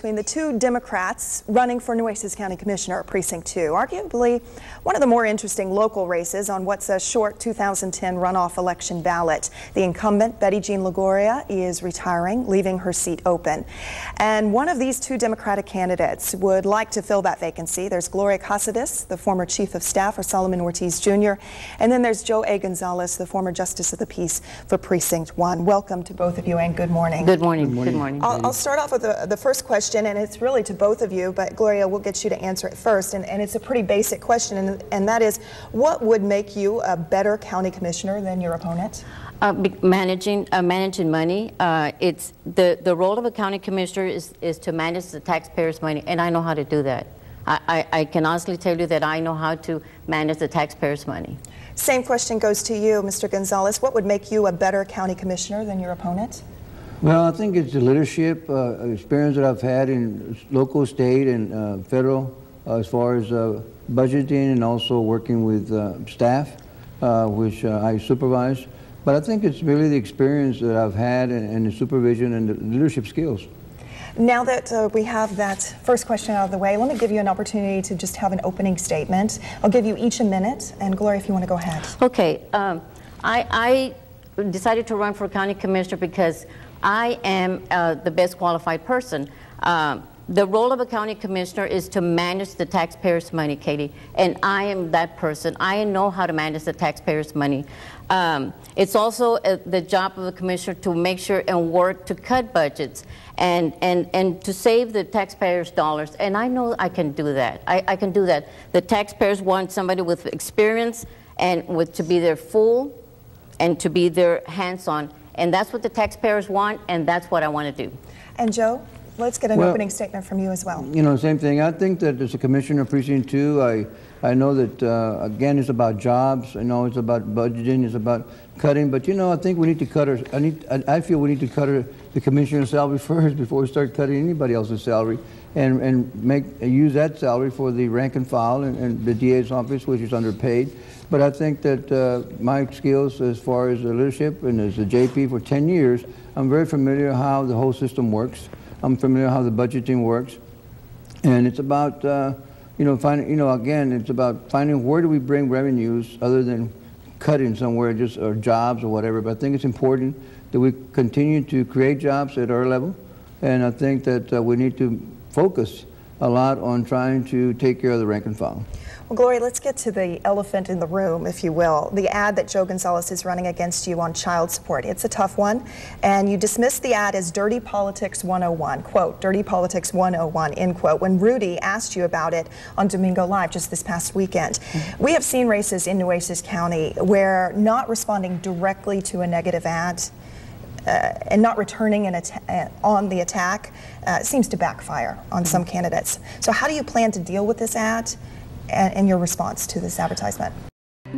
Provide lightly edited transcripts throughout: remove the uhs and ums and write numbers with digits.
between the two Democrats running for Nueces County Commissioner at Precinct 2. Arguably one of the more interesting local races on what's a short 2010 runoff election ballot. The incumbent, Betty Jean Gloria, is retiring, leaving her seat open. And one of these two Democratic candidates would like to fill that vacancy. There's Gloria Caceres, the former Chief of Staff for Solomon Ortiz Jr., and then there's Joe A. Gonzalez, the former Justice of the Peace for Precinct 1. Welcome to both of you, and good morning. Good morning. Good morning. I'll start off with the first question, and it's really to both of you, but Gloria, we'll get you to answer it first. And it's a pretty basic question, and that is, what would make you a better county commissioner than your opponent? Managing money. It's the role of a county commissioner is to manage the taxpayers' money, and I know how to do that. I can honestly tell you that I know how to manage the taxpayers' money. Same question goes to you, Mr. Gonzalez. What would make you a better county commissioner than your opponent? Well, I think it's the leadership experience that I've had in local, state, and federal as far as budgeting and also working with staff, which I supervise. But I think it's really the experience that I've had and the supervision and the leadership skills. Now that we have that first question out of the way, let me give you an opportunity to just have an opening statement. I'll give you each a minute, and Gloria, if you want to go ahead. Okay. I decided to run for county commissioner because I am the best qualified person. The role of a county commissioner is to manage the taxpayers' money, Katie, and I am that person. I know how to manage the taxpayers' money. It's also the job of a commissioner to make sure and work to cut budgets and to save the taxpayers' dollars, and I know I can do that. I can do that. The taxpayers want somebody with experience and to be their full and to be their hands-on. And that's what the taxpayers want, and that's what I want to do. And Joe, let's get an opening statement from you as well. You know, same thing. I think that as a commissioner of Precinct 2, I know that, again, it's about jobs. I know it's about budgeting. It's about cutting. But, you know, I think we need to cut I feel we need to cut the commissioner's salary first before we start cutting anybody else's salary and use that salary for the rank and file and the DA's office, which is underpaid. But I think that my skills as far as the leadership and as a JP for 10 years, I'm very familiar how the whole system works. I'm familiar how the budgeting works. And it's about, you know, again, it's about finding where do we bring revenues other than cutting somewhere, just or jobs or whatever. But I think it's important that we continue to create jobs at our level. And I think that we need to focus a lot on trying to take care of the rank and file. Well, Gloria, let's get to the elephant in the room, if you will. The ad that Joe Gonzalez is running against you on child support. It's a tough one, and you dismissed the ad as Dirty Politics 101, quote, Dirty Politics 101, end quote, when Rudy asked you about it on Domingo Live just this past weekend. We have seen races in Nueces County where not responding directly to a negative ad and not returning on the attack seems to backfire on some candidates. So how do you plan to deal with this ad and your response to this advertisement?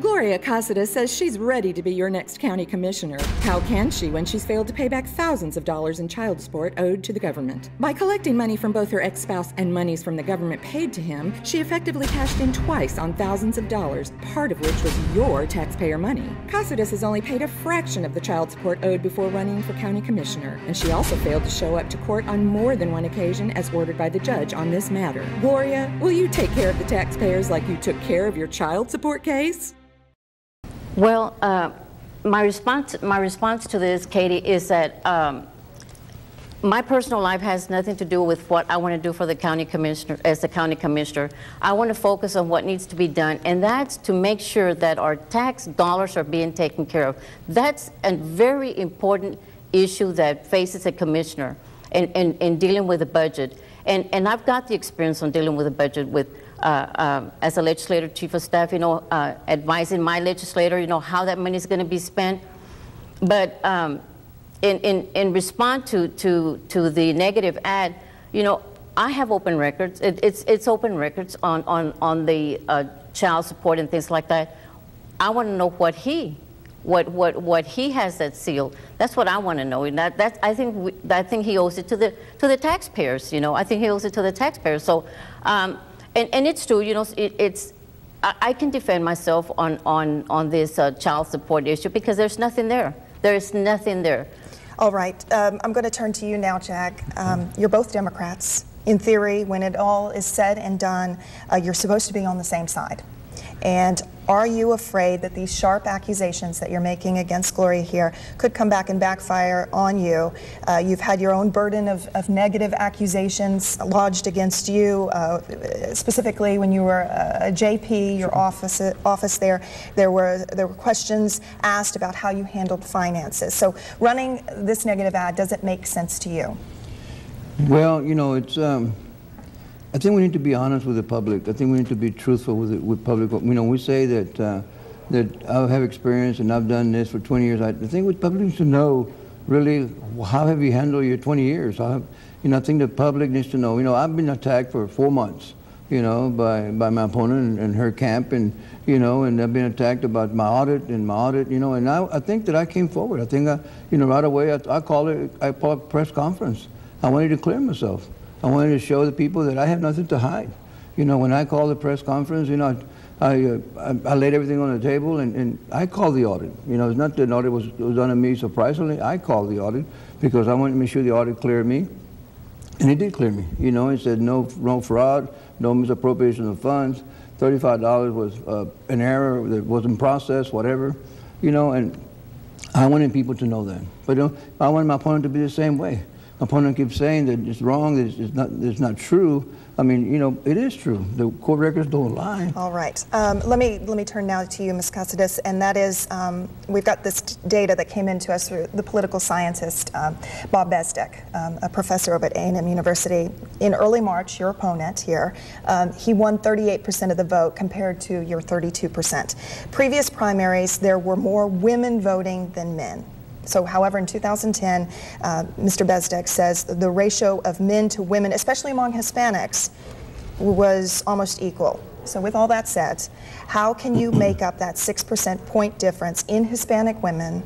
Gloria Caceres says she's ready to be your next county commissioner. How can she when she's failed to pay back thousands of dollars in child support owed to the government? By collecting money from both her ex-spouse and monies from the government paid to him, she effectively cashed in twice on thousands of dollars, part of which was your taxpayer money. Caceres has only paid a fraction of the child support owed before running for county commissioner, and she also failed to show up to court on more than one occasion as ordered by the judge on this matter. Gloria, will you take care of the taxpayers like you took care of your child support case? Well, my response to this, Katie, is that my personal life has nothing to do with what I want to do for the county commissioner. As the county commissioner, I want to focus on what needs to be done, and that's to make sure that our tax dollars are being taken care of. That's a very important issue that faces a commissioner in dealing with the budget. And I've got the experience on dealing with the budget with as a legislator, chief of staff, you know, advising my legislator, you know, how that money is going to be spent. But in response to the negative ad, you know, I have open records. It's open records on the child support and things like that. I want to know what he has that seal. That's what I want to know, and I think he owes it to the taxpayers. You know, I think he owes it to the taxpayers. So. And it's true, you know, I can defend myself on this child support issue because there's nothing there. There is nothing there. All right. I'm going to turn to you now, JAG. You're both Democrats. in theory, when it all is said and done, you're supposed to be on the same side. And are you afraid that these sharp accusations that you're making against Gloria here could come back and backfire on you? You've had your own burden of negative accusations lodged against you, specifically when you were a JP, your office there were questions asked about how you handled finances. So running this negative ad doesn't make sense to you. Well, you know, it's I think we need to be honest with the public. I think we need to be truthful with public. You know, we say that that I have experience and I've done this for 20 years. I think the public needs to know really how have you handled your 20 years. You know, I think the public needs to know. You know, I've been attacked for 4 months. You know, by my opponent and her camp, and you know, and I've been attacked about my audit. You know, and I think that I came forward. I think you know, right away I called a press conference. I wanted to clear myself. I wanted to show the people that I have nothing to hide. You know, when I called the press conference, you know, I laid everything on the table, and I called the audit. You know, it's not that an audit was done on me surprisingly. I called the audit because I wanted to make sure the audit cleared me, and it did clear me. You know, it said no fraud, no misappropriation of funds. $35 was an error that wasn't processed, whatever. You know, and I wanted people to know that. But you know, I wanted my opponent to be the same way. My opponent keeps saying that it's wrong, that it's not true. I mean, you know, it is true. The court records don't lie. All right. Let me turn now to you, Ms. Caceres, and that is, we've got this data that came into us through the political scientist, Bob Bezdek, a professor over at A&M University. In early March, your opponent here, he won 38% of the vote compared to your 32%. Previous primaries, there were more women voting than men. So, however, in 2010, Mr. Bezdek says the ratio of men to women, especially among Hispanics, was almost equal. So with all that said, how can you make up that 6% point difference in Hispanic women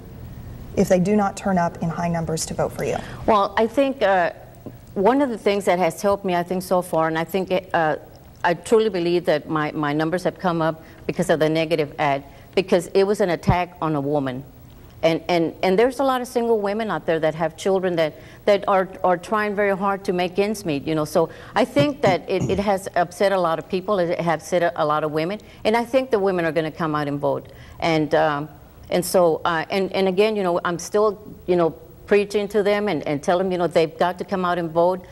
if they do not turn up in high numbers to vote for you? Well, I think one of the things that has helped me, I think, so far, and I think I truly believe that my numbers have come up because of the negative ad, because it was an attack on a woman. And there's a lot of single women out there that have children that are trying very hard to make ends meet, you know. So I think that it has upset a lot of people. It has upset a lot of women. And I think the women are going to come out and vote. And so, and again, you know, I'm still, you know, preaching to them and tell them, you know, they've got to come out and vote.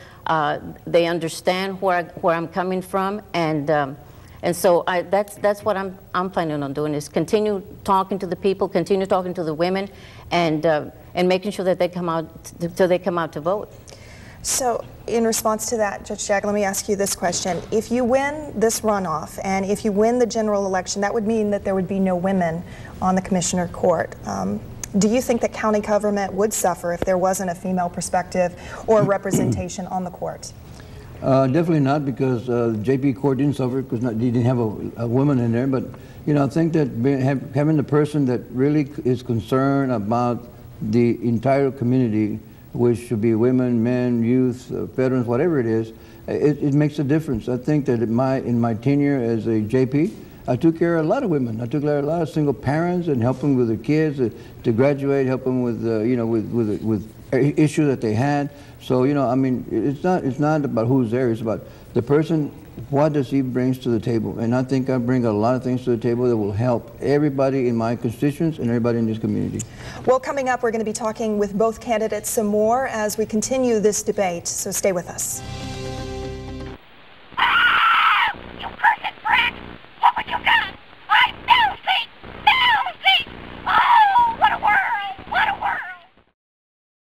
They understand where I'm coming from. And so that's what I'm planning on doing, is continue talking to the people, continue talking to the women, and making sure that they come out to vote. So in response to that, Judge JAG, let me ask you this question. If you win this runoff and if you win the general election, that would mean that there would be no women on the Commissioner Court. Do you think that county government would suffer if there wasn't a female perspective or representation on the court? Definitely not, because the JP Court didn't suffer because they didn't have a woman in there. But you know, I think that having the person that really is concerned about the entire community, which should be women, men, youth, veterans, whatever it is, it makes a difference. I think that in my tenure as a JP, I took care of a lot of women. I took care of a lot of single parents and helped them with their kids to graduate, help them with you know, with issues that they had. So, you know, I mean, it's not about who's there, it's about the person, what does he brings to the table. And I think I bring a lot of things to the table that will help everybody in my constituents and everybody in this community. Well, coming up, we're going to be talking with both candidates some more as we continue this debate, so stay with us.